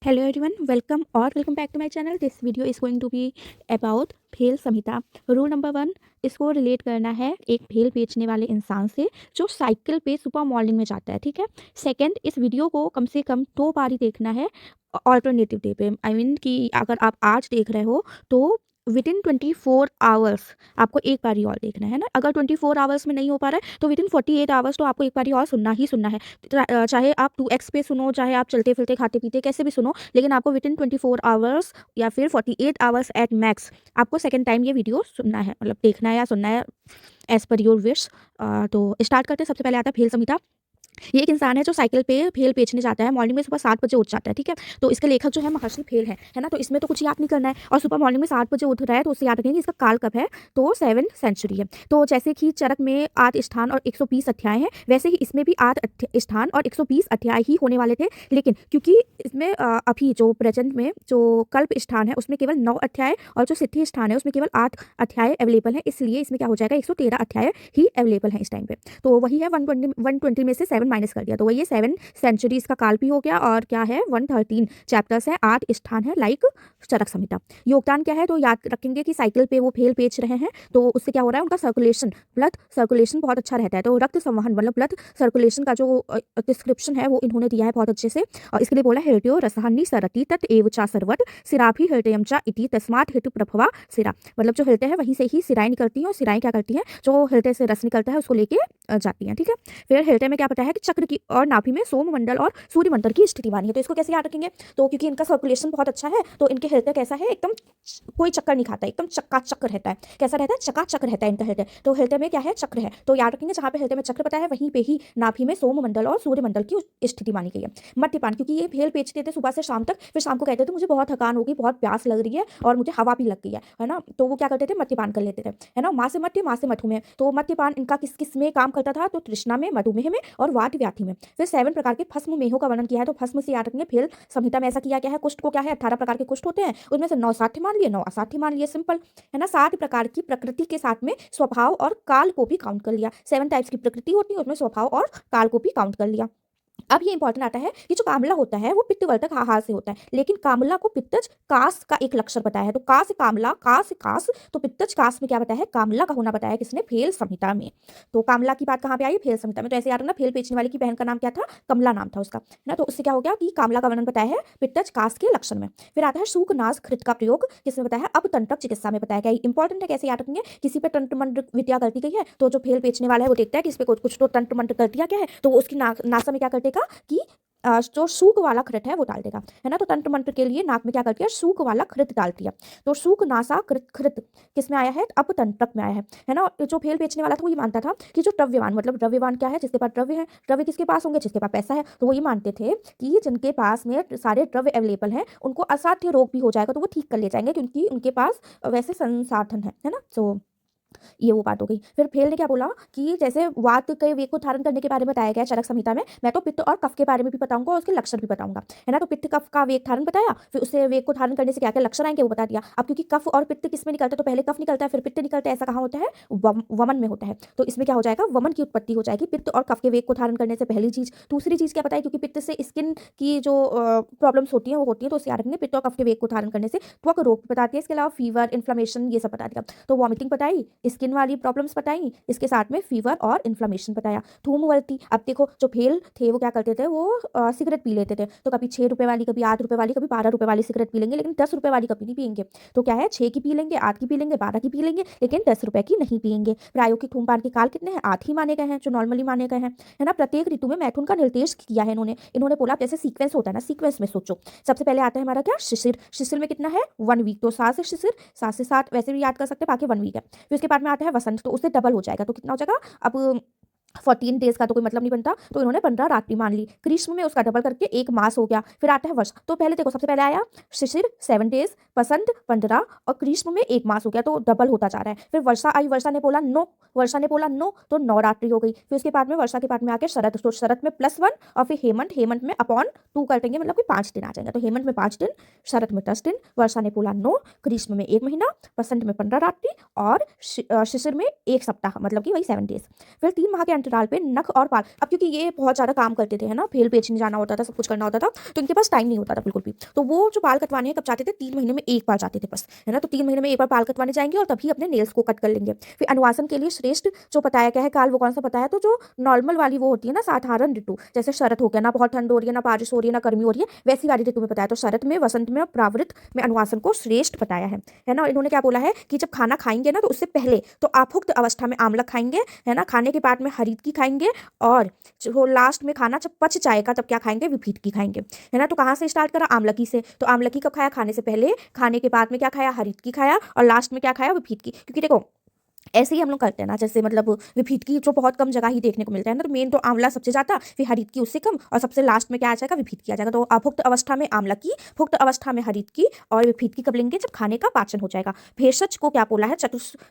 Hello everyone, welcome back to my channel. This video is going to be about भेल संहिता। Rule number 1, इसको relate करना है एक भेल बेचने वाले इंसान से जो साइकिल पे सुबह मॉर्निंग में जाता है, ठीक है। सेकंड, इस वीडियो को कम से कम 2 बार ही देखना है ऑल्टरनेटिव डे पे। आई मीन कि अगर आप आज देख रहे हो तो विदिन 24 आवर्स आपको एक बार ही और देखना है ना। अगर 24 आवर्स में नहीं हो पा रहा है तो विदिन 48 आवर्स तो आपको एक बार ही और सुनना ही सुनना है। चाहे आप 2x पे सुनो, चाहे आप चलते फिरते खाते पीते कैसे भी सुनो, लेकिन आपको विदिन 24 आवर्स या फिर 48 आवर्स एट मैक्स आपको सेकंड टाइम ये वीडियो सुनना है, मतलब देखना है या सुनना है एज पर योर विश। तो स्टार्ट करते हैं। सबसे पहले आता है भेल संहिता। ये एक इंसान है जो साइकिल पे भेल बेचने जाता है। मॉर्निंग में सुबह 7 बजे उठ जाता है, ठीक है। तो इसके लेखक जो है महर्षि भेल है ना। तो इसमें तो कुछ याद नहीं करना है, और सुबह मॉर्निंग में 7 बजे उठ रहा है तो उससे याद रखेंगे इसका काल कब है, तो 7th सेंचुरी है। तो जैसे कि चरक में 8 स्थान और 120 अध्याय हैं, वैसे ही इसमें भी 8 स्थान और 120 अध्याय ही होने वाले थे। लेकिन क्योंकि इसमें अभी जो प्रेजेंट में जो कल्प स्थान है उसमें केवल 9 अध्याय और जो सिद्धि स्थान है उसमें केवल 8 अध्याय अवेलेबल है, इसलिए इसमें क्या हो जाएगा 113 अध्याय ही अवेलेबल है इस टाइम पे। तो वही है 120 में से 7 माइनस कर दिया तो वही 7 सेंचुरीज का काल भी हो गया, और क्या है 113 चैप्टर्स है, 8 स्थान है लाइक चरक संहिता। योगदान क्या है तो याद रखेंगे कि साइकिल पे वो भेल बेच रहे हैं तो उससे क्या हो रहा है, उनका सर्कुलेशन, ब्लड सर्कुलेशन बहुत अच्छा रहता है। तो रक्त संवहन मतलब ब्लड सर्कुलेशन का जो डिस्क्रिप्शन है वो इन्होंने दिया है बहुत अच्छे से। और इसके लिए बोला हृदयो रसहनी सरति तत् एव चा सर्वट सिराभि हृदयम चा इति तस्मात् हेतु प्रभवा सिरा। मतलब जो हृदय है वहीं से ही सिराएं निकलती हैं, और सिराएं क्या करती हैं, जो हृदय से रस निकलता है उसको लेके जाती हैं, ठीक है। फिर हृदय में क्या पता है कि चक्र की और नाभि में सोम मंडल और सूर्य मंडल की स्थिति मानी है। तो इसको कैसे याद रखेंगे, तो क्योंकि इनका सर्कुलेशन बहुत अच्छा है तो इनके हृदय कैसा है, एकदम कोई चक्कर नहीं खाता, एकदम चक्का रहता है। कैसा रहता है, चकाचक रहता है इनका हृदय। तो हृदय में क्या है, चक्र है। तो याद रखेंगे जहाँ पे हृदय में चक्र पता है वहीं पे ही नाभि में सोम मंडल और सूर्य मंडल की स्थिति मानी गई है। मद्यपान, क्योंकि ये भेल बेचते थे सुबह से शाम तक, फिर शाम को कहते थे मुझे बहुत थकान होगी, बहुत प्यास लग रही है और मुझे हवा भी लग गई है ना। तो वो क्या करते थे, मद्यपान कर लेते थे, है ना। माँ से मध्य माँ से मधु में। तो मद्यपान इनका किस किस में काम करता था, तो तृष्णा में, मधुमेह में और वात व्याधि में। फिर 7 प्रकार के भस्म मेहों का वर्णन किया है। तो भस्म से याद रखेंगे भेल संहिता में ऐसा किया गया है। कुष्ठ को क्या है, 18 प्रकार के कुष्ठ होते हैं, उनमें से 9 साध्य मान लिए, 9 असाध्य मान लिए, सिंपल है ना। 7 प्रकार की प्रकृति के साथ में स्वभाव और काल को भी काउंट कर लिया। 7 टाइप्स की प्रकृति होती है, उसमें स्वभाव और काल को भी काउंट कर लिया। अब ये इंपॉर्टेंट आता है कि जो कामला होता है वो पित्तवर्धक आहार से होता है, लेकिन कामला को पित्तज कास का एक लक्षण बताया है। तो का से कामला, का से कास, तो पित्तज कास में क्या बताया है, कामला का होना बताया किसने, भेल संहिता में। तो कामला की बात कहाँ पे आई, भेल संहिता में। तो ऐसे याद रखना, भेल बेचने वाले की बहन का नाम क्या था, कमला नाम था उसका, है ना। तो उससे क्या हो गया कि कामला का वर्णन बताया है पित्तज कास के लक्षण में। फिर आता है सूक नाश घृत का प्रयोग, किसमें बताया है, अब तंत्रक चिकित्सा में बताया गया। इंपॉर्टेंट है, कैसे याद रखेंगे, किसी पे तंत्र मंत्र विद्या करती गई है तो जो भेल बेचने वाला है वो देखता है कि इस पे कुछ तो तंत्र मंत्र कर दिया गया है, तो वो उसकी नासा में क्या कर देगा कि जो सूक वाला घृत है वो डाल देगा, है ना। तो तंत्र मंत्र के लिए नाक में क्या करती है, सूक वाला घृत डाल दिया। तो सूक नासा घृत किस में आया है, अपतंत्रक में आया है ना। जो भेल बेचने वाला था वो ये मानता था कि जो द्रव्यवान, मतलब द्रव्यवान क्या है, जिसके पास द्रव्य है। द्रव्य किसके पास होंगे, जिसके पास पैसा है। तो वो ये मानते थे कि जिनके पास में सारे द्रव्य अवेलेबल हैं उनको असाध्य रोग भी हो जाएगा तो वो ठीक कर ले जाएंगे, क्योंकि उनके पास वैसे संसाधन है ना। तो ये वो बात हो गई। फिर भेल ने क्या बोला कि जैसे वात के वेग को धारण करने के बारे में बताया गया चरक संहिता में, मैं तो पित्त और कफ के बारे में भी बताऊंगा और उसके लक्षण भी बताऊंगा, है ना। तो पित्त कफ का वेग धारण बताया, फिर उससे वेग को धारण करने से क्या क्या लक्षण आएंगे वो बता दिया। अब क्योंकि कफ और पित्त किस में निकलता है, तो पहले कफ निकलता है फिर पित्त निकलता है, ऐसा कहाँ होता है, वमन में होता है। तो इसमें क्या हो जाएगा, वमन की उत्पत्ति हो जाएगी पित्त और कफ के वेग को धारण करने से, पहली चीज। दूसरी चीज क्या बताई, क्योंकि पित्त से स्किन की जो प्रॉब्लम्स होती हैं वो होती है, तो उससे याद रखने पित्त और कफ के वेग को धारण करने से त्वक रोग बताती है। इसके अलावा फीवर, इन्फ्लेमेशन, ये सब बता दिया। तो वॉमिटिंग बताई, स्किन वाली प्रॉब्लम्स बताई, इसके साथ में फीवर और इन्फ्लेमेशन बताया। धूमवती, अब देखो जो भेल थे वो क्या करते थे, वो सिगरेट पी लेते थे। तो कभी 6 रुपए वाली, कभी 8 रुपए वाली, कभी 12 रुपए वाली सिगरेट पी लेंगे, लेकिन 10 रुपए वाली कभी नहीं पियेंगे। तो क्या है, 6 की पी लेंगे, 8 की पी लेंगे, 12 की पी लेंगे, लेकिन 10 रुपए की नहीं पियेंगे। प्रायोगिक धूमपान के काल कितने हैं, 8 ही माने गए हैं जो नॉर्मली माने गए हैं, है ना। प्रत्येक ऋतु में मैथुन का निर्देश किया है इन्होंने बोला जैसे सीक्वेंस होता है ना, सीक्वेंस में सोचो। सबसे पहले आता है हमारा क्या, शिशिर। शिशिर में कितना है, 1 वीक। तो 7 से शिशिर, 7 से 7 वैसे भी याद कर सकते हैं, बाकी 1 वीक है। फिर उसके बाद में आता है वसंत, तो उससे डबल हो जाएगा, तो कितना हो जाएगा, अब 14 डेज का तो कोई मतलब नहीं बनता, तो इन्होंने 15 रात्रि मान ली। ग्रीष्म में उसका डबल करके 1 मास हो गया। फिर आता है वर्ष, तो पहले देखो सबसे पहले आया शिशिर 7 डेज, बसंत 15 और ग्रीष्म में 1 मास हो गया, तो डबल होता जा रहा है। फिर वर्षा आई, वर्षा ने बोला नो, वर्षा ने बोला नो, तो 9 रात्रि हो गई। फिर उसके बाद में वर्षा के बाद में आके शरद, तो शरद में +1 और फिर हेमंत, हेमंत में अपॉन 2 कर देंगे, मतलब कि 5 दिन आ जाएंगे। तो हेमंत में 5 दिन, शरद में 10 दिन, वर्षा ने बोला नो, ग्रीष्म में 1 महीना, बसंत में 15 रात्रि और शिशिर में 1 सप्ताह, मतलब कि वही 7 डेज। फिर 3 माह के अंतराल पे नख और बाल, अब क्योंकि ये बहुत ज़्यादा काम करते थे है ना, भेल बेचने जाना होता था, सब कुछ करना होता था, तो इनके पास टाइम नहीं होता था बिल्कुल भी। तो वो जो बाल कटवाने हैं कब जाते थे, 3 महीने में एक बार जाते थे बस, है ना। तो 3 महीने में एक बार बाल कटवाने जाएंगे और तभी अपने नेल्स को कट कर लेंगे। फिर अनुवासन के लिए श्रेष्ठ जो बताया गया है काल, वो कौन सा बताया, तो जो नॉर्मल वाली वो होती है ना, साधारण ऋतु, जैसे शरद हो गया, ना बहुत ठंड हो रही है, ना बारिश हो रही है, ना गर्मी हो रही है, वैसी वाली ऋतु में बताया। तो शरद में, वसंत में और प्रावृत में अनुवासन को श्रेष्ठ बताया है ना। इन्होंने क्या बोला है कि जब खाना खाएंगे ना, तो उससे पहले तो आभुक्त अवस्था में आमलक खाएंगे, है ना। खाने के बाद में हरित की खाएंगे, और जो लास्ट में खाना जब पच जाएगा तब क्या खाएंगे, विभीत की खाएंगे, है ना। तो कहाँ से स्टार्ट करा, आमलकी से। तो आमलकी कब खाया, खाने से पहले, खाने के बाद में क्या खाया, हरित की खाया, और लास्ट में क्या खाया, विभीत की। क्योंकि देखो ऐसे ही हम लोग करते हैं ना, जैसे मतलब विभीत की जो बहुत कम जगह ही देखने को मिलता है ना, तो मेन तो आंवला सबसे ज़्यादा, फिर हरित की उससे कम, और सबसे लास्ट में क्या आ जाएगा, विभीत की आ जाएगा। तो अभुक्त अवस्था में आंवला की, भुक्त अवस्था में हरित की, और विभीत की कब लेंगे, जब खाने का पाचन हो जाएगा। भेषज को क्या बोला है,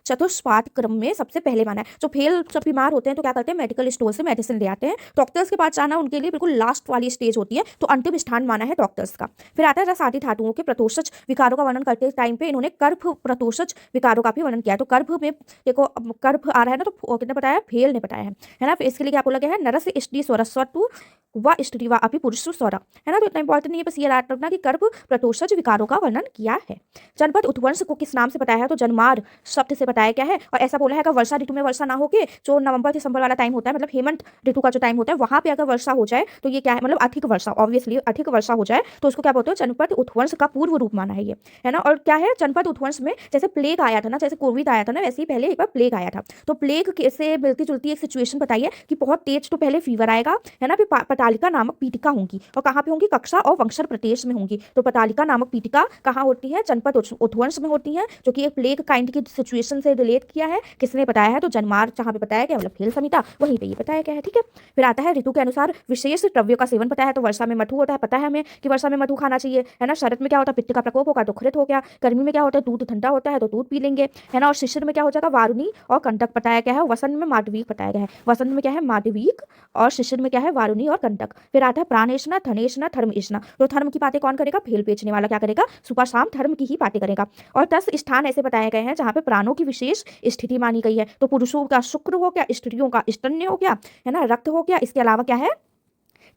चतुष्पाद क्रम में सबसे पहले माना है। जो भेल जब बीमार होते हैं तो क्या करते हैं, मेडिकल स्टोर से मेडिसिन ले आते हैं, डॉक्टर्स के पास जाना उनके लिए बिल्कुल लास्ट वाली स्टेज होती है, तो अंतिम स्थान माना है डॉक्टर्स का। फिर आता है रसादी धातुओं के प्रतोषज विकारों का वर्णन करते टाइम पे इन्होंने गर्भ प्रतोषज विकारों का भी वर्णन किया। तो गर्भ में देखो, गर्भ आ रहा है ना, तो कितने बताया, भेल ने बताया है ना। फिर इसके लिए क्या बोला गया है, नरस इष्टि स्वरस्वतु व स्त्री व अपि पुरुष स्वरा, है ना। तो इतना इंपॉर्टेंट नहीं है, बस ये याद रखना कि गर्भ प्रतोषज विकारों का वर्णन किया है। जनपद उत्वंश को किस नाम से बताया है, तो जनमार शब्द से बताया गया है। और ऐसा बोला है कि वर्षा ऋतु में वर्षा ना होके जो नवंबर दिसंबर वाला टाइम होता है, मतलब हेमंत ऋतु का जो टाइम होता है, वहां पे अगर वर्षा हो जाए तो ये क्या है, मतलब अधिक वर्षा, ऑब्वियसली अधिक वर्षा हो जाए तो उसको क्या बोलते हैं, जनपद उत्वंश का पूर्व रूप माना है ये, है ना। और क्या है, जनपद उत्वंश में जैसे प्लेग आया था ना, जैसे कोविड आया था ना, वैसे ही पहले एक बार प्लेग आया था। तो प्लेग से मिलती जुलती एक सिचुएशन बताइए कि बहुत तेज तो पहले फीवर आएगा, है ना, फिर पतालिका नामक पीठिका होंगी, और कहाँ पे होंगी, कक्षा और वंशर प्रदेश में होंगी। तो पतालिका नामक पीठिका कहाँ होती है, जनपद उत्वंश में होती है, जो कि एक प्लेग काइंड की सिचुएशन से रिलेट किया है। किसने बताया है, तो जनमार जहाँ पे बताया गया, मतलब भेल संहिता, वहीं पे ये बताया गया है, ठीक है। फिर आता है ऋतु के अनुसार विशेष द्रव्यों का सेवन बताया है। तो वर्षा में मधु होता है, पता है हमें कि वर्षा में मधु खाना चाहिए, है ना। शरद में क्या होता है, पित्त का प्रकोप होगा तो घृत हो गया। गर्मी में क्या होता है, दूध ठंडा होता है तो दूध पी लेंगे, है ना। और शिशिर में क्या हो जाएगा, वारुणी और कंटक बताया गया है। वसंत में माधवीक बताया गया है, वसंत में क्या है, माधवीक, और शिशिर में क्या है, वारुणी और कंटक। फिर आता है प्राणेशना, धनेशना, धर्मेशना। तो धर्म की बातें कौन करेगा, भेल बेचने वाला क्या करेगा, सुबह शाम धर्म की ही बातें करेगा। और 10 स्थान ऐसे बताए गए हैं जहाँ पे प्राणों की विशेष स्थिति मानी गई है। तो पुरुषों का शुक्र हो गया, स्त्रियों का स्तन्य हो गया, है ना, रक्त हो गया। इसके अलावा क्या है,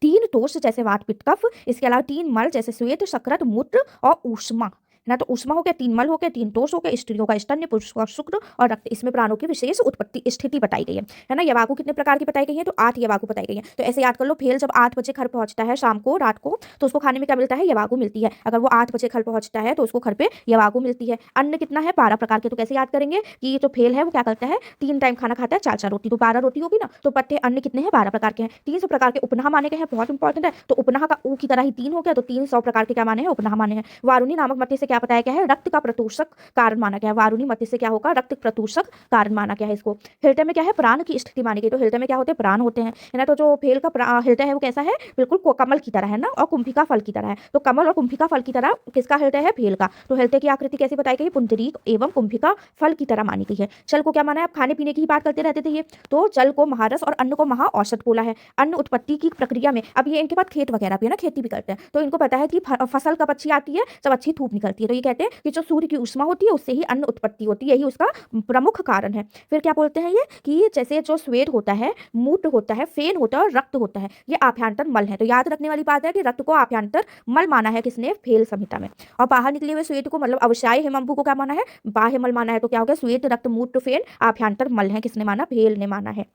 3 दोष जैसे वात पित्त कफ, इसके अलावा 3 मल जैसे श्वेत शक्रत मूत्र और ऊष्मा, है ना। तो ऊष्मा हो गया, 3 मल हो गया, 3 दोष हो गया, स्त्रियों का स्तन्य, पुरुष का शुक्र और रक्त। इसमें प्राणों की विशेष उत्पत्ति स्थिति बताई गई है ना। यवागु कितने प्रकार की बताई गई है, तो 8 यवागु बताई गई है। तो ऐसे याद कर लो, भेल जब 8 बजे घर पहुंचता है शाम को, रात को, तो उसको खाने में क्या मिलता है, यवागु मिलती है। अगर वो 8 बजे घर पहुंचता है तो उसको घर पे यवागु मिलती है। अन्न कितना है, 12 प्रकार के। तो कैसे याद करेंगे कि ये जो भेल है वो क्या करता है, 3 टाइम खाना खाता है, 4 रोटी, तो 12 रोटी होगी ना। तो पत्ते अन्न कितने हैं, 12 प्रकार के हैं। 300 प्रकार के उपनाह माने गए हैं, बहुत इंपॉर्टेंट है। तो उपनाह का ऊ की तरह ही 3 हो गया, तो 300 प्रकार के क्या माने हैं, उपनाह माने हैं। वारुणी नामक मत्स्य से क्या बताया गया है, रक्त का प्रतोषक कारण माना गया है। वारुणी मत्स्य से क्या होगा, रक्त प्रतोषक कारण माना गया है इसको। हृदय में क्या है, प्राण की स्थिति मानी गई। तो हृदय में क्या होते हैं, प्राण होते हैं, है ना। तो जो भेल का हृदय है वो कैसा है, बिल्कुल कमल की तरह है ना, और कुंभिका फल की तरह है। तो कमल और कुंभिका फल की तरह किसका हृदय है, भेल का। तो हृदय की आकृति कैसी बताई गई, पुंडरीक एवं कुंभिका फल की तरह मानी गई है। जल को क्या माना है, आप खाने पीने की ही बात करते रहते थे ये, तो जल को महारस और अन्न को महा औषध बोला है। अन्न उत्पत्ति की प्रक्रिया में, अब ये इनके पास खेत वगैरह भी है ना, खेती भी करते हैं, तो इनको पता है कि फसल कब अच्छी आती है, जब अच्छी धूप निकलती है। तो ये कहते हैं कि जो सूर्य की उष्मा होती है उससे ही अन्न उत्पत्ति होती है, यही उसका प्रमुख कारण है। फिर क्या बोलते हैं ये कि जैसे जो स्वेद होता है, मूत्र होता है, फेन होता है और रक्त होता है, ये आभ्यंतर मल है। तो याद रखने वाली बात है कि रक्त को आभ्यंतर मल माना है किसने, भेल संहिता में। और बाहर निकले हुए स्वेद को, मतलब अवसाय हेमंबु को क्या माना है, बाह्य मल माना है। तो क्या हो गया, स्वेद, रक्त, मूत्र, फेन आभ्यंतर मल है, किसने माना, भेल ने माना है।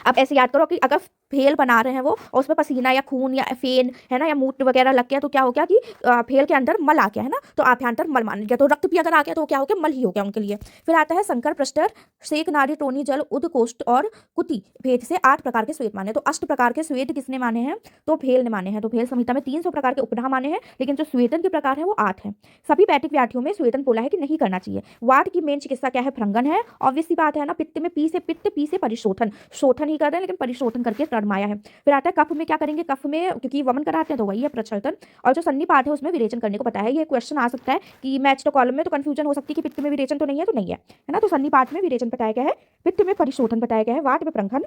अब ऐसे याद करो कि अगर भेल बना रहे हैं वो, और उसमें पसीना या खून या फेन, है ना, या मूत्र वगैरह लग गया, तो क्या हो गया कि भेल के अंदर मल आ गया, है ना, तो आभ्यंतर मल मान गया। तो रक्त भी अगर आ गया तो क्या हो गया, मल ही हो गया उनके लिए। फिर आता है शंकर प्रस्तर, सेक, नारी, टोनी, जल, उद, कोष्ठ और कुति भेद से 8 प्रकार के स्वेद माने। तो 8 प्रकार के स्वेद किसने माने हैं, तो भेल ने माने हैं। तो भेल संहिता में 300 प्रकार के उपनाह माने हैं, लेकिन जो स्वेदन के प्रकार है वो 8 है। सभी पैटिक व्याधियों में स्वेदन बोला है कि नहीं करना चाहिए। वात की मेन चिकित्सा क्या है, भ्रंगन है, ऑब्वियसली बात है ना। पित्त में पी से पित्त, पी से परिशोधन, शोधन ही कर रहे हैं लेकिन परिशोधन करके फरमाया है। फिर आता है कफ में, क्या करेंगे, कफ में क्योंकि वमन कराते हैं तो वही है प्रक्षालन। और जो सन्निपात है उसमें विरेचन करने को बताया है। ये क्वेश्चन आ सकता है कि मैच तो कॉलम में, तो कंफ्यूजन हो सकती है कि पित्त में विरेचन तो नहीं है, तो नहीं है, है ना। तो सन्निपात में विरेचन बताया गया है, पित्त में परिशोधन बताया गया है, वात में प्रंखन,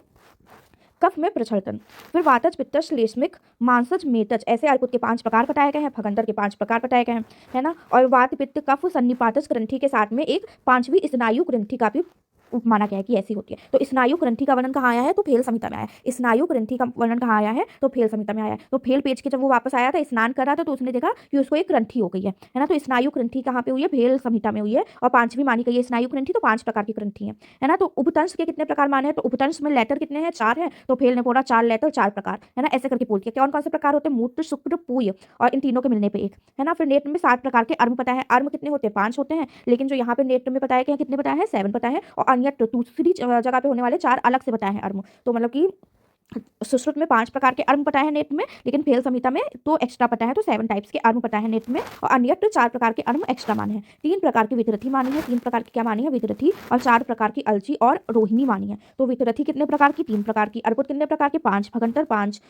कफ में प्रक्षालन। फिर वातज, पित्तज, श्लेष्मिक, मांसज, मेतज, ऐसे अर्कुत के 5 प्रकार बताए गए हैं, भगंदर के 5 प्रकार बताए गए हैं, है ना। और वात, पित्त, कफ, सन्निपातज ग्रंथि के साथ में एक 5वीं स्नायु ग्रंथि का भी माना गया है कि ऐसी होती है। तो स्नायु ग्रंथि का वर्णन कहाँ आया है? तो फेल संहिता में आया है। स्नायु ग्रंथि का वर्णन कहाँ आया है? तो फेल संहिता में आया है। तो फेल पेज के जब वो वापस आया था, स्नान कर रहा था, तो उसने देखा कि उसको एक ग्रंथि हो गई है ना। तो स्नायु ग्रंथि कहाँ पे हुई है? फेल संहिता में हुई है और पांचवी मानी गई है स्नायु ग्रंथि। तो 5 प्रकार की ग्रंथि है ना। तो उपतंश के कितने प्रकार माने हैं? तो उपतंश में लेटर कितने हैं? 4 हैं। तो फेल ने बोला 4 लेटर 4 प्रकार, है ना, ऐसे करके बोल दिया। कौन कौन से प्रकार होते हैं? मूत्र, शुक्र, पूय, और इन तीनों के मिलने पे एक, है ना। फिर नेत्र में 7 प्रकार के अर्म पता है। अर्म कितने होते हैं? 5 होते हैं, लेकिन जो यहाँ पे नेत्र में बताया गया कितने बताया है? 7 बताया है। और अन्य दूसरी जगह पे होने वाले 4 अलग से बताए हैं अर्म। तो मतलब कि सुश्रुत में 5 प्रकार के अर्म पता है नेत्र में, लेकिन फेल संहिता में तो एक्स्ट्रा पता है, तो 7 टाइप्स के अर्म पता है नेत्र में, और अन्यत्र 4 प्रकार के अर्म एक्स्ट्रा माने हैं। 3 प्रकार की वितरथी मानी है। 3 प्रकार की क्या मानी है? वितरथी। और 4 प्रकार की अलची और रोहिणी मानी है। तो वितरथी कितने प्रकार की? 3 प्रकार की। अर्बुद कितने प्रकार के? 5। भगंतर 5,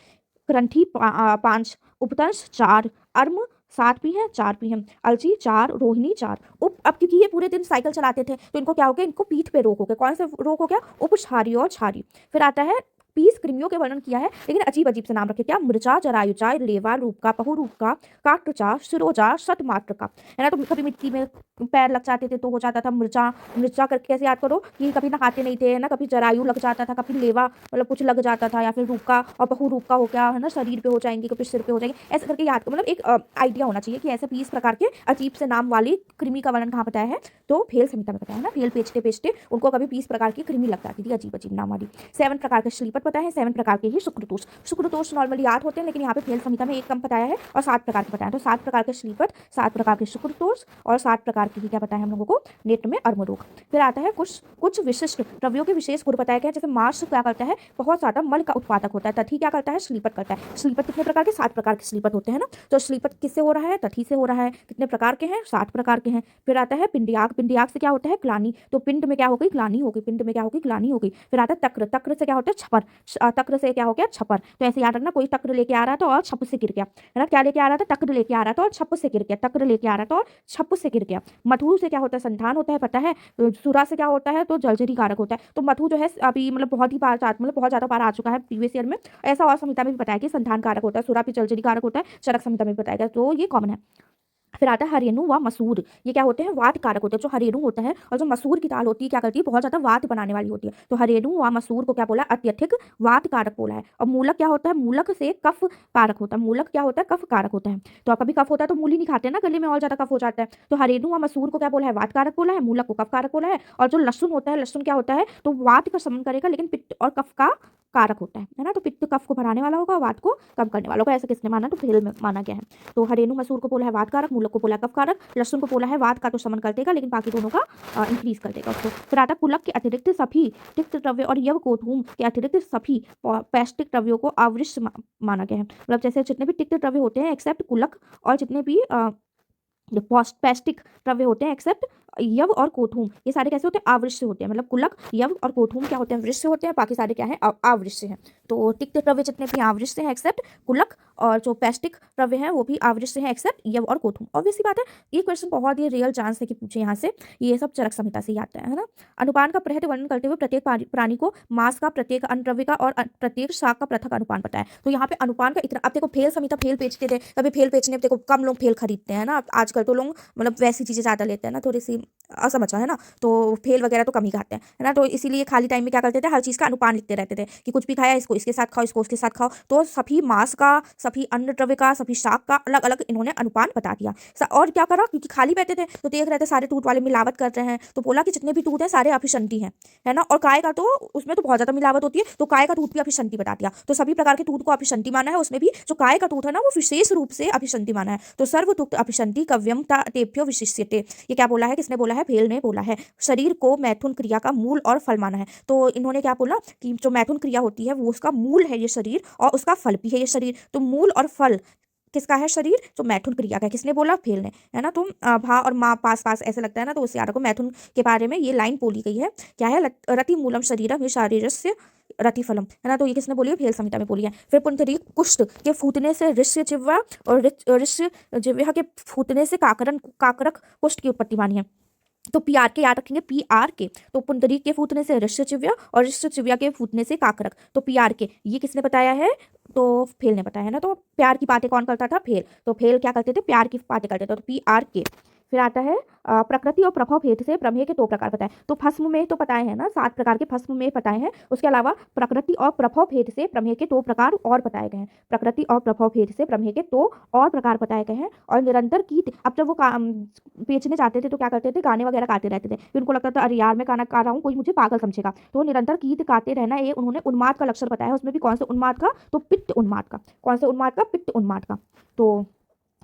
ग्रंथि 5, उपतंश 4, अर्म 7 भी हैं, 4 भी हैं, अलची 4, रोहिणी 4। अब क्योंकि ये पूरे दिन साइकिल चलाते थे, तो इनको क्या हो गया? इनको पीठ पे रोग हो गया। कौन से रोग हो गया? उपछारी और छारी। फिर आता है 20 कृमियों के वर्णन किया है, लेकिन अजीब अजीब से नाम रखे। क्या? मृचा, जरायुचा, लेवा, रूपका, पहुरूपका, काटचा, शिरोजा, शतमात्र का, है ना। तो कभी मिट्टी में पैर लग जाते थे तो हो जाता था मृचा। मृचा करके कैसे याद करो कि कभी नहाते नहीं थे, है ना, कभी जरायु लग जाता था, कभी लेवा मतलब कुछ लग जाता था, या फिर रूपका और बहुरूपका हो गया, है ना, शरीर पे हो जाएंगे, कभी सिर पे हो जाएंगे, ऐसे करके याद करो। मतलब एक आइडिया होना चाहिए कि ऐसे 20 प्रकार के अजीब से नाम वाली कृमि का वर्णन कहाँ बताया है? तो फेल संहिता में बताया है ना। फेल बेचते बेचते उनको कभी 20 प्रकार की कृमि लग जाती थी, अजीब अजीब नाम वाली। 7 प्रकार के श्लीपत पता है, 7 प्रकार के ही शुक्रतोष। शुक्रतोष नॉर्मली याद होते हैं, लेकिन यहाँ पे फेल संहिता में एक कम बताया है और 7 प्रकार के बताया। तो 7 प्रकार के श्लीपत, 7 प्रकार के शुक्रतोष और 7 प्रकार के ही क्या बताया हम लोगों को? नेत्र में अर्म रोग। फिर आता है कुछ विशिष्ट द्रव्यों के विशेष गुण बताया गया। जैसे मांस क्या करता है? बहुत ज्यादा मल का उत्पादक होता है। तथी क्या करता है? श्लीपत करता है। श्लीपत कितने प्रकार के? 7 प्रकार के श्लीपत होते हैं ना। तो श्लीपत किससे हो रहा है? तथी से हो रहा है। कितने प्रकार के हैं? 7 प्रकार के हैं। फिर आता है पिंडियाक। पिंडियाक से क्या होता है? ग्लानि। तो पिंड में क्या हो गई? ग्लानि हो गई। पिंड में क्या होगी? ग्लानि हो गई। फिर आता है तक्र। तक्र से क्या होता है? छपर। तक्र से क्या हो गया? छपर। तो ऐसे याद रखना, कोई तक्र लेके आ रहा था और छप से गिर गया, है ना। क्या लेके आ रहा था? तक्र लेके आ रहा था और छप से गिर गया। तक्र लेके आ रहा था और छप से गिर गया। मधु से क्या होता है? संधान होता है, पता है। सुरा से क्या होता है? तो जलजरी कारक होता है। तो मधु जो है अभी मतलब बहुत ही बार मतलब बहुत ज्यादा बार आ चुका है प्रीवियस ईयर में। ऐसा और संहिता में भी बताया कि संधान कारक होता है। सुरा भी जलजरी कारक होता है, चरक संहिता में भी बताया गया, तो ये कॉमन है। फिर आता है हरेनु व मसूर। ये क्या होते हैं? वात कारक होते हैं। जो हरेनु होता है और जो मसूर की दाल होती है क्या करती है? बहुत ज्यादा वात बनाने वाली होती है। तो हरेनु व मसूर को क्या बोला? अत्यधिक वात कारक बोला है। और मूलक क्या होता है? मूलक से कफ कारक होता है। मूलक क्या होता है? कफ कारक होता है। तो कभी कफ होता है तो मूली नहीं खाते ना, गले में और ज्यादा कफ हो जाता है। तो हरेनु व मसूर को क्या बोला है? वात कारक बोला है। मूलक को कफ कारक बोला है। और जो लहसुन होता है, लहसुन क्या होता है? तो वात का शमन करेगा, लेकिन पित्त और कफ का कारक होता है ना। तो पित्त कफ को बढ़ाने वाला होगा, वात को कम करने वाला होगा। ऐसा किसने माना? तो फेल में माना गया है। तो हरेनु मसूर को बोला है वात कारक, मूलक को बोला कफ कारक, लहसुन को बोला है वात का तो शमन कर देगा, लेकिन बाकी दोनों का इंक्रीज कर देगा उसको। फिर आता कुलक के अतिरिक्त सभी तिक्त द्रव्य और यवकोधूम के अतिरिक्त सभी पौष्टिक द्रव्यों को आवृष्ट माना गया है। मतलब जैसे जितने भी तिक्त द्रव्य होते हैं एक्सेप्ट कुलक, और जितने भी पौष्टिक द्रव्य होते हैं एक्सेप्ट यव और कोथूम, ये सारे कैसे होते हैं? आवृष्ट से होते हैं। मतलब कुलक, यव और कोथूम क्या होते हैं? वृष्ट से होते हैं। बाकी सारे क्या है? आवृष्ट से हैं। तो तिक्त द्रव्य जितने भी आवृष्ट से हैं एक्सेप्ट कुलक, और जो पौष्टिक द्रव्य हैं वो भी आवृष्ट से हैं एक्सेप्ट यव और कोथूम। ऑब्वियसली बात है, ये क्वेश्चन बहुत ही रियल चांस है कि पूछे यहाँ से। ये सब चरक संहिता से ही आता है ना। अनुपान का प्रहत वर्णन करते हुए प्रत्येक प्राणी को मांस का, प्रत्येक अन्न द्रव्य का और प्रत्येक शाक का पृथक अनुपान बताया। तो यहाँ पे अनुपान का इतना, अब देखो फेल संहिता फेल बेचते थे, कभी फेल बेचने देखो कम लोग फेल खरीदते हैं ना। आजकल तो लोग मतलब वैसी चीजें ज्यादा लेते हैं ना, थोड़ी सी असमझा है ना, तो फेल वगैरह तो कम ही खाते हैं, है ना। तो इसीलिए खाली टाइम में क्या करते थे? हर चीज़ का अनुपान लिखते रहते थे कि कुछ भी खाया इसको इसके साथ खाओ, इसको उसके साथ खाओ। तो सभी मांस का, सभी अन्न द्रव्य का, सभी शाक का अलग अलग इन्होंने अनुपान बता दिया। और क्या करा? क्योंकि खाली बैठे थे तो देख रहे थे सारे दूध वाले मिलावट कर रहे हैं, तो बोला कि जितने भी दूध है सारे अभिसंधि हैं, है ना। और गाय का तो उसमें तो बहुत ज्यादा मिलावट होती है, तो गाय का दूध भी अभिसंधि बता दिया। तो सभी प्रकार के दूध को अभिसंधि माना है, उसमें भी जो गाय का दूध है ना वो विशेष रूप से अभिसंधि माना है। तो सर्वदुग्ध अभिसंधि कव्यम तेभ्यो विशिष्यते, ये क्या बोला है? किसने बोला है? फेल ने बोला है। शरीर को मैथुन क्रिया का मूल और फल माना है। तो इन्होंने क्या बोला कि जो मैथुन क्रिया होती है वो उसका मूल है ये शरीर, और उसका फल भी है ये शरीर। तो मूल और फल किसका है? शरीर जो मैथुन क्रिया का है। किसने बोला? फेल ने, है ना। तो भा और माँ पास पास ऐसे लगता है ना, तो उससे याद रखो मैथुन के बारे में ये लाइन बोली गई है। क्या है? रति मूलम शरीरम, ये शारीरस्य रतिफलम, है ना। तो ये किसने बोली है? फेल संहिता में बोली है। फिर पुंतरीक कुष्ठ के फूटने से ऋष्य जिह्वा, और ऋष्य जिह्वा के फूटने से काकरक कुष्ठ की उत्पत्ति मानी है। तो पी आर के याद रखेंगे, पी आर के। तो पुंडरीक के फूटने से ऋष्यचिव्या, और ऋष्यचिव्या के फूटने से काकरक। तो पी आर के ये किसने बताया है? तो फेल ने बताया है ना। तो प्यार की बातें कौन करता था? फेल। तो फेल क्या करते थे? प्यार की बातें करते थे। तो पी आर के फिर आता है प्रकृति और प्रभाव भेद से प्रमेय के 2 प्रकार बताएं। तो भस्म में तो बताए हैं ना, 7 प्रकार के भस्म में बताए हैं। उसके अलावा प्रकृति और प्रभाव भेद से प्रमेय के 2 प्रकार और बताए गए हैं। प्रकृति और प्रभाव भेद से प्रमेय के 2 और प्रकार बताए गए हैं। और निरंतर गीत, अब जब वो बेचने जाते थे तो क्या करते थे, गाने वगैरह गाते रहते थे। फिर उनको लगता था अरे यार मैं गाना गा रहा हूँ, कोई मुझे पागल समझेगा। तो निरंतर गीत गाते रहना, ये उन्होंने उन्माद का लक्षण बताया है। उसमें भी कौन से उन्माद का, तो पित्त उन्माद का। कौन से उन्माद का, पित्त उन्माद का। तो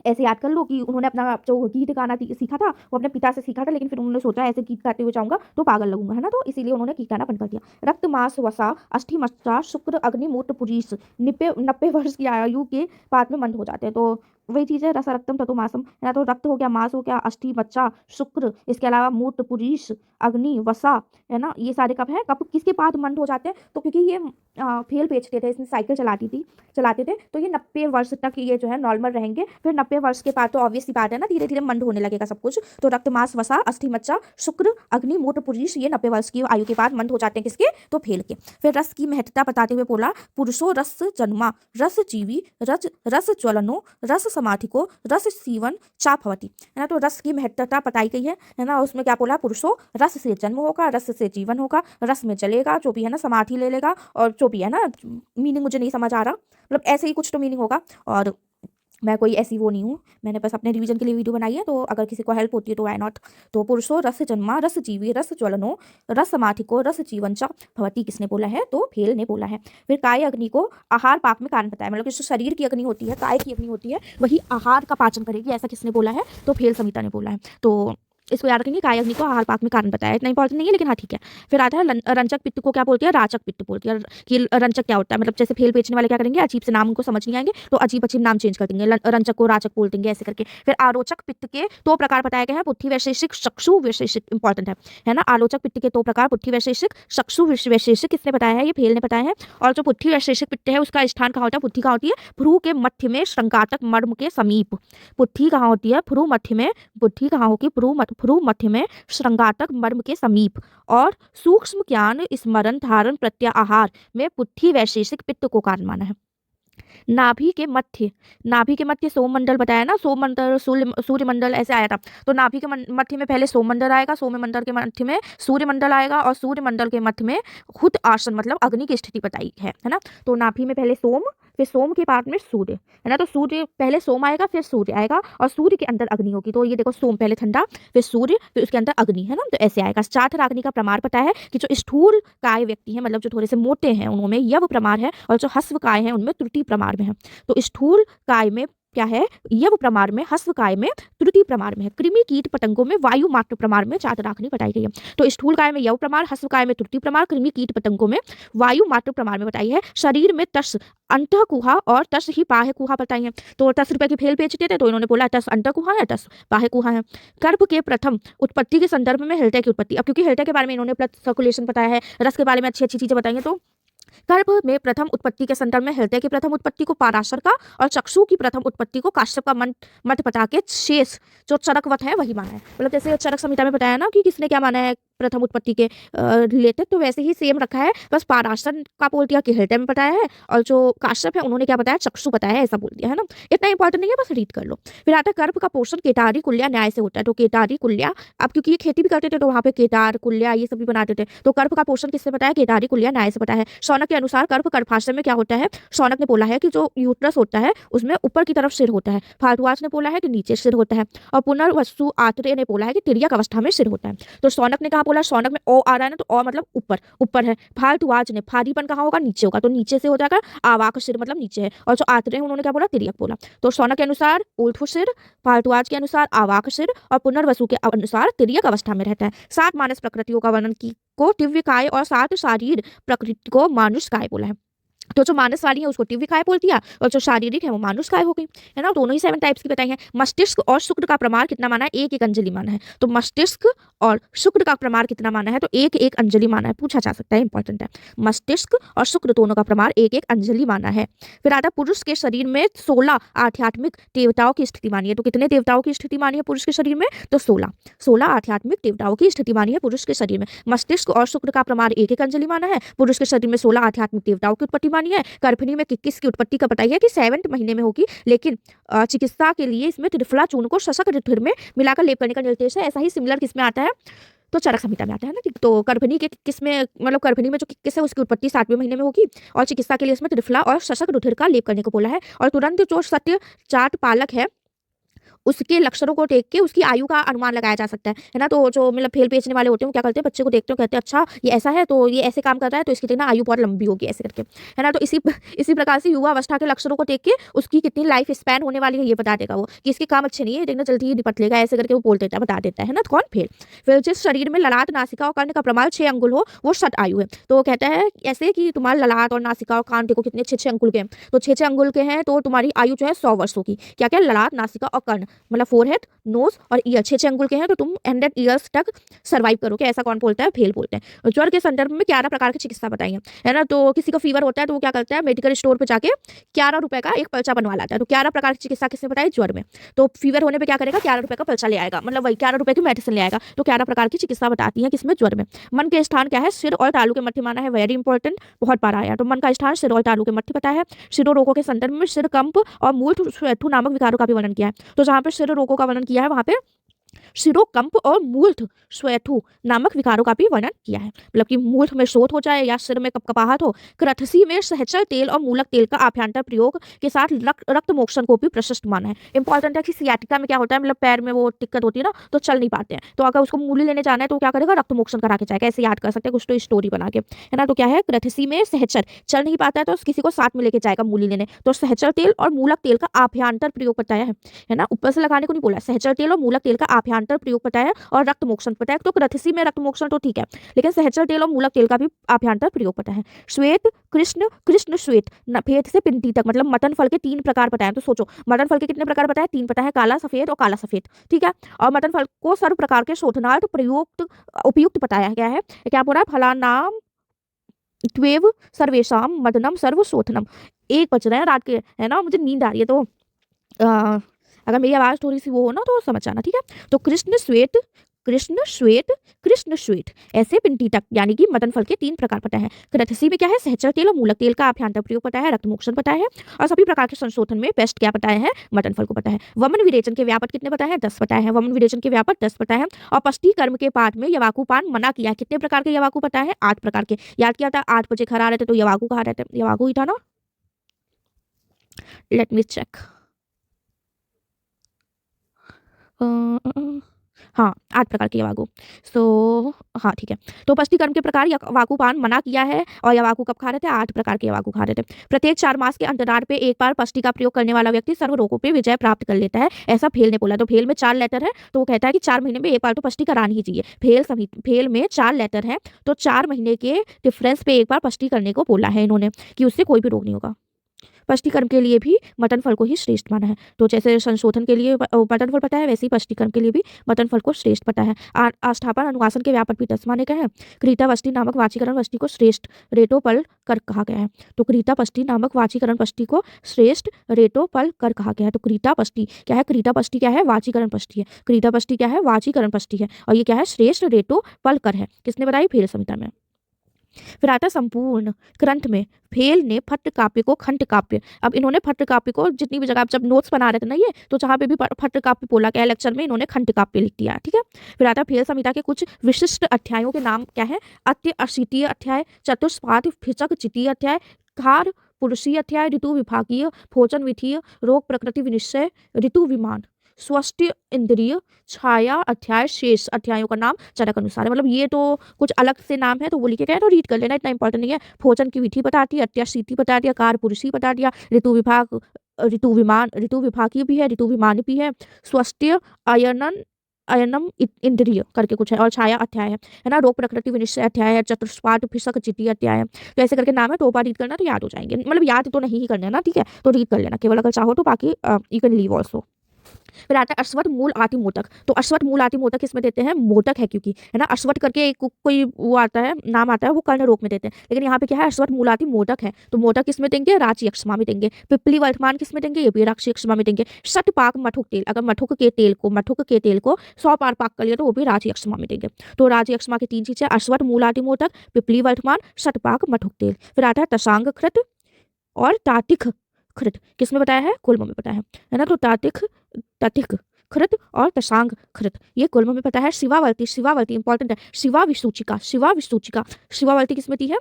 ऐसे याद कर लो कि उन्होंने अपना जो गीत गाना सीखा था वो अपने पिता से सीखा था, लेकिन फिर उन्होंने सोचा ऐसे गीत गाते हुए जाऊंगा तो पागल लगूंगा, है ना। तो इसीलिए उन्होंने गीत गाना बंद कर दिया। रक्त मास वसा अष्टि मच्चा शुक्र अग्नि मूत्र पुरीष 90 वर्ष की आयु के बाद में मंद हो जाते हैं। तो वही चीज़ है, रस रक्तम ततो मासम, है ना। तो रक्त हो गया, मास हो गया, अष्टि मच्चा, शुक्र, इसके अलावा मूत्र पुरीष, अग्नि, वसा, है ना। ये सारे कब है, कब किसके बाद मंद हो जाते हैं, तो क्योंकि ये फेल बेचते थे, इसमें साइकिल चलाते थे, तो ये 90 वर्ष तक ये जो है नॉर्मल रहेंगे। फिर 90 वर्ष के बाद तो ऑब्वियस सी बात है ना, धीरे धीरे मंद होने लगेगा सब कुछ। तो रक्त मास वसा अस्थि मज्जा शुक्र अग्नि मूत्र पुरीष, ये 90 वर्ष की आयु के बाद मंद हो जाते हैं, किसके, तो फेल के। फिर रस की महत्ता बताते हुए बोला, पुरुषो रस जन्मा रस जीवी रस ज्वलनो रस समाधिको रस सीवन चा भवति, है ना। तो रस की महत्ता बताई गई है ना। उसमें क्या बोला, पुरुषो रस से जन्म होगा, रस से जीवन होगा, रस में जलेगा, जो भी है ना, समाधि ले लेगा, और जो भी है ना, मीनिंग मुझे नहीं समझ आ रहा, मतलब ऐसे ही कुछ तो मीनिंग होगा। और मैं कोई ऐसी वो नहीं हूँ, मैंने बस अपने रिवीजन के लिए वीडियो बनाई है, तो अगर किसी को हेल्प होती है तो वाई नॉट। तो पुरुषो रस जन्मा रस जीवी रस ज्वलनो रस समाधिको रस जीवन च भवति, किसने बोला है, तो फेल ने बोला है। फिर काय अग्नि को आहार पाक में कारण बताया, मतलब कि जो शरीर की अग्नि होती है, काय की अग्नि होती है, वही आहार का पाचन करेगी, ऐसा किसने बोला है, तो फेल संहिता ने बोला है। तो इसको याद रखेंगे, काय अग्नि को आहार पाक में कारण बताया, इतना इंपॉर्टेंट नहीं है, लेकिन हाँ ठीक है। फिर आता है रंजक पित्त को क्या बोलती है, राचक पित्त बोलती है। कि रंजक क्या होता है, मतलब जैसे फेल बेचने वाले क्या करेंगे, अजीब से नाम उनको समझ नहीं आएंगे तो अजीब अजीब नाम चेंज कर देंगे, रंजक को राचक बोल देंगे, ऐसे करके। फिर आलोचक पित्त के 2 प्रकार बताए गए हैं, बुद्धि वैशेषिक चक्षु वैशेषिक, इंपॉर्टेंट है ना। आलोचक पित्त के 2 प्रकार, बुद्धि वैशेषिक चक्षु वैशेषिक, किसने बताया है, ये फेल ने बताया है। और जो बुद्धि वैशेषिक पित्त है उसका स्थान कहाँ होता है, बुद्धि कहाँ होती है, भ्रू के मध्य में श्रृंगातक मर्म के समीप। बुद्धि कहाँ होती है, भ्रू मध्य में, बुद्धि कहाँ होगी, भ्रू मध्य में श्रृंगातक मर्म के समीप। और सूक्ष्म ज्ञान स्मरण धारण प्रत्याहार में बुद्धि वैशेषिक पित्त को कारण माना है। नाभि के मध्य सोममंडल बताया ना, सोममंडल सूर्यमंडल ऐसे आया था। तो नाभि के मध्य में पहले सोममंडल आएगा, सोममंडल के मध्य में सूर्यमंडल आएगा, और सूर्यमंडल के मध्य में खुद आसन मतलब अग्नि की स्थिति बताई है ना। तो नाभि में पहले सोम, फिर सोम के बाद में सूर्य, है ना। तो सूर्य पहले सोम आएगा, फिर सूर्य आएगा, और सूर्य के अंदर अग्नि होगी। तो ये देखो, सोम पहले ठंडा, फिर सूर्य, फिर उसके अंदर अग्नि, है ना। तो ऐसे आएगा। चाथर अग्नि का प्रमाण पता है कि जो स्थूल काय व्यक्ति है, मतलब जो थोड़े से मोटे हैं, उनमें यव प्रमाण है, और जो हस्व काय है उनमें त्रुटि प्रमाण में है। तो स्थूल काय में क्या है, यव प्रमाण में, हस्व काय में, त्रुटि प्रमाण में है। कृमि कीट पतंगों में वायु मात्र प्रमाण में चातर आखनी बताई गई है। तो स्थूल काय में यव प्रमाण, हस्व काय में त्रुटि प्रमाण, कृमि कीट पतंगों में वायु मात्र प्रमाण में बताई है। शरीर में तस अंतः कुहा और तस ही बाह्य कुहा बताई है। तो 10 रुपए की भेल बेचते थे, तो इन्होंने बोला तस अंतः कुहा है, तस बाह्य कुहा है। गर्भ के प्रथम उत्पत्ति के संदर्भ में हृदय की उत्पत्ति, अब क्योंकि हृदय के बारे में इन्होंने ब्लड सर्कुलेशन बताया है, रस के बारे में अच्छी अच्छी चीजें बताई हैं, तो गर्भ में प्रथम उत्पत्ति के संदर्भ में हृदय की प्रथम उत्पत्ति को पाराशर का, और चक्षु की प्रथम उत्पत्ति को काश्यप का मत पता के शेष जो चरकवत है वही माना है। मतलब जैसे चरक संहिता में बताया ना कि किसने क्या माना है प्रथम उत्पत्ति के रिलेटेड, तो वैसे ही सेम रखा है, बस पाराशर का बोल दिया कि हृदय में बताया है, और जो काश्यप है उन्होंने क्या बताया, चक्षु बताया है, ऐसा बोल दिया, है ना। इतना इंपॉर्टेंट नहीं है, बस रीड कर लो। फिर आता है गर्भ का पोषण केटारी कुल्या न्याय से होता है। तो केटारी कुल्या, अब क्योंकि ये खेती भी करते थे तो वहाँ पे केटार कुल्या ये सब भी बनाते थे, तो गर्भ का पोषण किससे बताया, केटारी कुल्या न्याय से बताया है। शौनक के अनुसार गर्भाशय में क्या होता है, शौनक ने बोला है कि जो यूट्रस होता है उसमें ऊपर की तरफ सिर होता है, भारद्वाज ने बोला है कि नीचे सिर होता है, और पुनर्वसु आत्रेय ने बोला है कि तिर्यक अवस्था में सिर होता है। तो शौनक ने कहा बोला, शौनक में ओ आ रहा है ना, तो ओ मतलब ऊपर है। भारद्वाज ने भारीपन कहाँ होगा, नीचे होगा, तो नीचे से हो जाएगा आवाक सिर मतलब नीचे है, और जो आत्रेय उन्होंने क्या बोला, तिर्यक बोला। तो शौनक के अनुसार उल्थु सिर, भारद्वाज के अनुसार आवाक सिर, और पुनर्वसु के अनुसार तिर्यक अवस्था में रहता है। 7 मानस प्रकृतियों का वर्णन को दिव्य काय और 7 शारीर प्रकृति को मानुष काय बोला है। तो जो मानस वाली है उसको दिव्य काय बोल दिया, और जो शारीरिक है वो मानुष काय हो गई, है ना। दोनों ही 7 टाइप्स की बताई है। मस्तिष्क और शुक्र का प्रमाण कितना माना है, 1-1 अंजलि माना है। तो मस्तिष्क और शुक्र का प्रमाण कितना माना है, तो 1-1 अंजलि माना है, पूछा जा सकता है, इंपॉर्टेंट है। मस्तिष्क और शुक्र दोनों का प्रमाण 1-1 अंजलि माना है। फिर आता पुरुष के शरीर में 16 आध्यात्मिक देवताओं की स्थिति मानी है। तो कितने देवताओं की स्थिति मानी है पुरुष के शरीर में, तो 16 आध्यात्मिक देवताओं की स्थिति मानी है पुरुष के शरीर में। मस्तिष्क और शुक्र का प्रमाण 1-1 अंजलि माना है, पुरुष के शरीर में 16 आध्यात्मिक देवताओं की उत्पत्ति मानी है। गर्भिणी में किसकी उत्पत्ति कब बताई है कि 7वें महीने में होगी, लेकिन चिकित्सा के लिए इसमें त्रिफला चूर्ण को शशक ऋतु में मिलाकर लेप करने का निर्देश है। ऐसा ही सिमिलर किसमें आता है, तो चरक संहिता में आता है ना। तो गर्भिणी के किसमें, मतलब गर्भिणी में जो किस है उसकी उत्पत्ति 7वें महीने में होगी, और चिकित्सा के लिए इसमें त्रिफला और शशक रुधिर का लेप करने को बोला है। और तुरंत जो सत्य चाट पालक है उसके लक्षणों को देख के उसकी आयु का अनुमान लगाया जा सकता है ना। तो जो मतलब फेल बेचने वाले होते हैं वो क्या करते हैं, बच्चे को देखते हैं, कहते हैं अच्छा ये ऐसा है तो ये ऐसे काम कर रहा है तो इसकी देखना आयु बहुत लंबी होगी ऐसे करके, है ना। तो इसी प्रकार से युवा अवस्था के लक्षणों को देख के उसकी कितनी लाइफ स्पैन होने वाली है ये बता देगा वो, कि इसके काम अच्छे नहीं है, देखना जल्दी ही निपट लेगा ऐसे करके वो बोल देता है, बता देता है ना। तो कौन, फेल। फिर जिस शरीर में ललाट, नासिका और कर्ण का प्रमाण 6 अंगुल हो वो षट आयु है। तो कहता है ऐसे कि तुम्हारे ललाट और नासिका और कान देखो कितने 6 अंगुल के हैं, तो 6 अंगुल के हैं तो तुम्हारी आयु जो है 100 वर्ष होगी। क्या क्या, ललाट, नासिका और कर्ण, मतलब फोरहेड, नोज और ईयर 6 अंगुल के हैं तो तुम 100 ईयर्स तक सर्वाइव करोगे, ऐसा कौन बोलता है, फेल बोलते हैं। ज्वर के संदर्भ में 11 प्रकार की चिकित्सा बताई है ना। तो किसी को फीवर होता है तो वो क्या करता है, मेडिकल स्टोर पे जाके 11 रुपए का एक पर्चा बनवा लाता है। तो 11 प्रकार की चिकित्सा किसने बताई, ज्वर में। तो फीवर होने पे क्या करेगा, 11 रुपए का पर्चा ले आएगा, मतलब वही 11 रुपए की मेडिसिन ले आएगा। तो 11 प्रकार की चिकित्सा बताती है किसमें, ज्वर में। मन के स्थान क्या है, सिर और तालू के मध्य माना है, वेरी इंपॉर्टेंट, बहुत बार आया। तो मन का स्थान सिर और तालू के मध्य पता है। सिरो रोगों के संदर्भ में सिर कंप और मूल स्वेठु नामक विकारों का भी वर्णन किया है। तो जहाँ पे सिर रोगों का वर्णन किया है वहाँ पे शिरोकंप और मूर्ध स्वेठु नामक विकारों का भी वर्णन किया है, मतलब कि मूर्ध में शोथ हो जाए या सिर में कपकपाहट हो। क्रथसी में सहचल तेल और मूलक तेल का आभ्यंतर प्रयोग के साथ रक्त मोक्षण को भी प्रशस्त माना है। इंपॉर्टेंट है कि सियाटिका में क्या होता है, मतलब पैर में वो दिक्कत होती है ना, तो चल नहीं पाते हैं, तो अगर उसको मूली लेने जाना है तो क्या करेगा, रक्त मोक्षण करा के जाएगा, ऐसे याद कर सकते हैं कुछ तो स्टोरी बना के, है ना। तो क्या है, क्रथसी में सहचल चल नहीं पाता है तो किसी को साथ में लेके जाएगा मूली लेने, तो सहचल तेल और मूलक तेल का आभ्यंतर प्रयोग बताया है ना। ऊपर से लगाने को नहीं बोला, सहचल तेल और मूलक तेल का आभ्यंतर प्रयोग पता है और रक्त मोक्षण पता है। तो क्रथसी में रक्त मोक्षण तो ठीक है, लेकिन सहचल तेल और मूलक तेल का भी आभ्यंतर प्रयोग पता है। श्वेत, कृष्ण, कृष्ण श्वेत, भेद से पिंडी तक, मतलब मटन फल के 3 प्रकार बताए। तो सोचो मटन फल के कितने प्रकार बताए, 3 पता है, काला सफेद और काला सफेद, ठीक है। और मटन फल को सर्व प्रकार के शोधनार्थ प्रयुक्त उपयुक्त बताया गया है। क्या बोला, फलानाम त्वेव सर्वेशम मदनम सर्व शोधनम। 1 बज रहे हैं रात के, है ना, मुझे नींद आ रही है, तो अगर मेरी आवाज थोड़ी सी वो हो ना तो समझ आना, ठीक है। तो कृष्ण श्वेत, कृष्ण श्वेत, कृष्ण श्वेत, ऐसे पिंडी तक, यानी कि मटन फल के 3 प्रकार पता है। क्रथसी में क्या है, सहचल तेल और मूलक तेल का आभ्यंतर प्रयोग पता है, रक्त मोक्षण पता है। और सभी प्रकार के संशोधन में बेस्ट क्या बताया है, मटन फल को पता है। वमन विरेचन के व्यापक कितने पता है, 10 पता है। वमन विरेचन के व्यापक 10 पता है। और पष्टी कर्म के पाठ में यवाकुपान मना किया है, कितने प्रकार के यवाकु पता है, 8 प्रकार के। याद किया था, 8 बजे खा रहे थे तो यवाकु कहा रहते, यवाकु ही था ना, लेट मी चेक। हाँ, 8 प्रकार के यवागु। सो हाँ ठीक है। तो पष्टी कर्म के प्रकार यवाकुपान मना किया है, और यवाकु कब खा रहे थे, 8 प्रकार के यवाकु खा रहे थे। प्रत्येक 4 मास के अंतराल पे एक बार पष्टी का प्रयोग करने वाला व्यक्ति सर्व रोगों पे विजय प्राप्त कर लेता है, ऐसा फेल ने बोला। तो फेल में 4 लेटर है, तो वो कहता है कि 4 महीने में एक बार तो पष्टी करानी ही चाहिए। फेल में 4 लेटर है, तो 4 महीने के डिफरेंस पे एक बार पष्टी करने को बोला है इन्होंने, कि उससे कोई भी रोग नहीं होगा। पष्टीकर्म के लिए भी मटन फल को ही श्रेष्ठ माना है। तो जैसे संशोधन के लिए मटन फल पता है, वैसे ही पष्टीकर्म के लिए भी मटन फल को श्रेष्ठ पता है। आस्थापन अनुवासन के व्यापक भी 10 माने गए हैं। क्रीता पष्टी नामक वाचीकरण पष्टी को श्रेष्ठ रेटोपल कर कहा गया है। तो क्रीता पष्टी नामक वाचीकरण पष्टी को श्रेष्ठ रेटोपल कर कहा गया है। तो क्रीता पष्टी क्या है, क्रीता पष्टी क्या है, वाचीकरण पष्टी है। क्रीता पष्टी क्या है, वाचीकरण पष्टी है, और ये क्या है, श्रेष्ठ रेटोपल कर है। किसने बताई, फेल संहिता में। फिर आता संपूर्ण ग्रंथ में फेल ने फट्ट काव्य को खंड काव्य, अब इन्होंने फट्ट काव्य को जितनी भी जगह जब नोट्स बना रहे थे ना ये, तो जहाँ पे भी फट्ट काव्य बोला गया लेक्चर में इन्होंने खंड काव्य लिख दिया, ठीक है। फिर आता फेल संहिता के कुछ विशिष्ट अध्यायों के नाम क्या है, अत्य अशीतीय अध्याय, चतुष्पाद फिचक चितीय अध्याय, खार पुरुषीय अध्याय, ऋतु विभागीय, भोजन विधीय, रोग प्रकृति विनिश्चय, ऋतु विमान, स्वष्टि इंद्रिय, छाया अध्याय, शेष अध्यायों का नाम चरक अनुसार है। मतलब ये तो कुछ अलग से नाम है तो वो लिखे गए, तो रीड कर लेना, इतना इंपॉर्टेंट नहीं है। भोजन की विधि बता दी, अत्याशीति बता दिया, कार पुरुषी बता दिया, ऋतु विभाग, ऋतु विमान, ऋतु विभागीय भी है, ऋतु विमान भी है, स्वस्त्य अयनम इंद्रिय करके कुछ है, और छाया अध्याय है ना, रोग प्रकृति विनिश्चय अध्याय है, चतुष्पाद फिसक चिटी अध्याय है। तो ऐसे करके नाम है, तो बार रीड करना तो याद हो जाएंगे, मतलब याद तो नहीं ही करना ना, ठीक है, तो रीड कर लेना केवल अगर चाहो तो, बाकी यू कैन लीव ऑल्सो। फिर आता है अश्वत्थ मूल आदि मोदक। तो अश्वत्थ मूल आदि मोदक किसमें देते हैं, मोदक है क्योंकि, है ना, अश्वत्थ करके कोई वो आता है, नाम आता है, वो कर्ण रोग में देते हैं, लेकिन यहाँ पे क्या है, अश्वत्थ मूल आदि मोदक है। तो मोदक किसमें देंगे, राची अक्षमा में देंगे। पिपली वर्तमान किसमें देंगे, ये भी राची अक्षमा में देंगे। शतपाक मठुक तेल, अगर मठुक के तेल को 100 बार पाक कर लिया तो वो भी राची अक्षमा में देंगे। तो राची अक्षमा की 3 चीजें, अश्वत्थ मूल आदि मोदक, पिपली वर्तमान, शतपाक मठुक तेल। फिर आता है तसांग कृत, और तातिक खृत किस में बताया है? कुल्म में बताया है ना। तो तातिक, ततिक खृत और तशांग खृत ये कुल्म में पता है। शिवावल्ती, शिवावल्ती इंपॉर्टेंट है। शिवा विसूचिका, शिवा विसूचिका, शिवावल्ती किसमें थी है?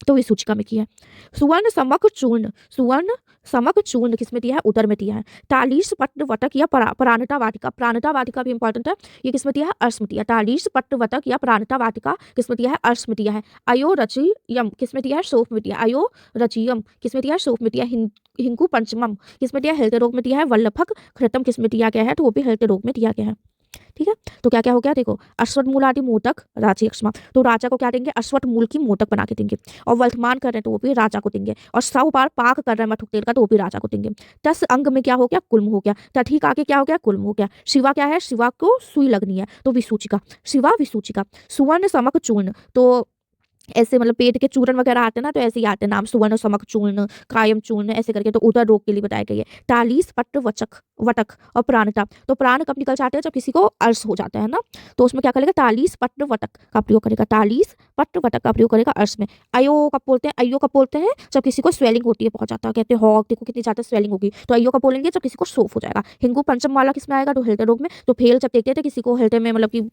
तो विसूचिका में की है। सुवर्ण समक चूर्ण, सुवर्ण समक चूर्ण किसमें दिया है? उदर में दिया है। तालीस पट्ट वटक या प्राणता वाटिका, प्राणता वाटिका भी इंपॉर्टेंट है। ये किसमें दिया है? अर्श में दिया है। तालीस पट्ट वटक या प्राणता वाटिका किसमें दिया है? अर्श में दिया है। अयो रचियम किसमें दिया है? शोफ में दिया है। अयो रचियम किसमें दिया है? शोफ में दिया है। हिंकू पंचमम किसमें दिया है? हृदय रोग में दिया है। वल्लभक कृतम किसमें दिया गया है? तो वो भी हृदय रोग में दिया गया है। ठीक है, तो क्या क्या हो गया देखो, अश्वत्थ मूल आदि मोदक राजी अक्षमा, तो राजा को क्या देंगे? अश्वत्थ मूल की मोदक बना के देंगे। और वर्तमान कर रहे हैं तो वो भी राजा को देंगे। और 100 बार पाक कर रहे हैं मठुक तेल का तो वो भी राजा को देंगे। 10 अंग में क्या हो गया? कुल्म हो गया। तठीक आके क्या हो गया? कुल्म हो गया। शिवा क्या है? शिवा को सुई लगनी है तो विसूचिका, शिवा विसूचिका। सुवर्ण समक चूर्ण, तो ऐसे मतलब पेट के चूर्ण वगैरह आते हैं ना, तो ऐसे ही आते हैं नाम, सुवर्ण समक चूर्ण, कायम चूर्ण, ऐसे करके। तो उदर रोग के लिए बताया गया है। तालीस पट्ट वचक वटक और प्राणता, तो प्राण कब निकल जाते हैं? जब किसी को अर्श हो जाता है ना, तो उसमें क्या करेगा? तालीस पट्ट वटक का प्रयोग करेगा। तालीस पट्ट वटक का प्रयोग करेगा अर्श में। अयो कब बोलते हैं? अयो कब बोलते हैं? जब किसी को स्वेलिंग होती है बहुत ज्यादा, कहते हैं हॉक देखो कितनी ज्यादा स्वेलिंग होगी, तो अयो कब बोलेंगे? जब किसी को सोफ हो जाएगा। हिंगू पंचम वाला किसमें आएगा? तो हृदय रोग में। तो फेल जब देखते थे किसी को हृदय में मतलब कि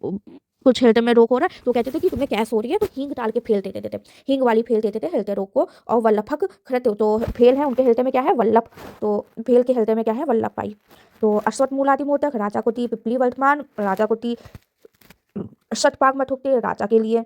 कुछ हृदय में रोग हो रहा है तो कहते थे कि तुम्हें गैस हो रही है, तो हींग डाल के फेल दे देते थे, हींग वाली फेल देते थे हृदय रोग को। और वल्लभक कृत, तो फेल है उनके हृदय में क्या है? वल्लभ, तो फेल के हृदय में क्या है? वल्लभ पाई। तो अश्वत्थ मूलादि मोदक राजा को दी। पिपली वर्तमान राजा को दी। शतपाग मठुकते राजा के लिए।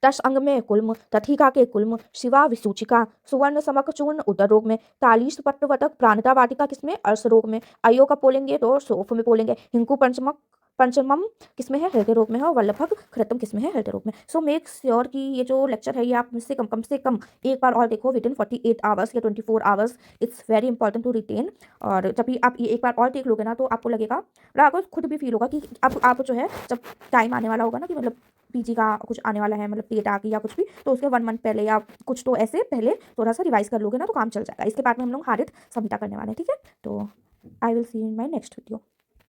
10 अंग में कुल्म, तथिका के कुल्म, शिवा विसूचिका, सुवर्ण समक चूर्ण उदर रोग में। तालीस पट्ट वटक प्राणता वाटिका किसमें? अर्श रोग में। अयो का बोलेंगे तो सोफ में बोलेंगे। हिंकू पंचमक पंचमम किसमें है? हृदय रोग में है। और वल्लभक कृतम किसमें है? हृदय रोग में। सो मेक श्योर कि ये जो लेक्चर है ये आप मुझसे कम से कम एक बार और देखो विद इन 48 आवर्स या 24 hours. It's very important to retain. और जब भी आप ये एक बार और देख लोगे ना तो आपको लगेगा, आपको खुद भी फील होगा कि आप जो है, जब टाइम आने वाला होगा ना कि मतलब पीजी का कुछ आने वाला है, मतलब डेट आ गई या कुछ भी, तो उसके 1 मंथ पहले या कुछ तो ऐसे पहले थोड़ा सा रिवाइज कर लोगे ना तो काम चल जाएगा। इसके बाद में हम लोग हारित संहिता करने वाले हैं। ठीक है, तो I will see you in my next video.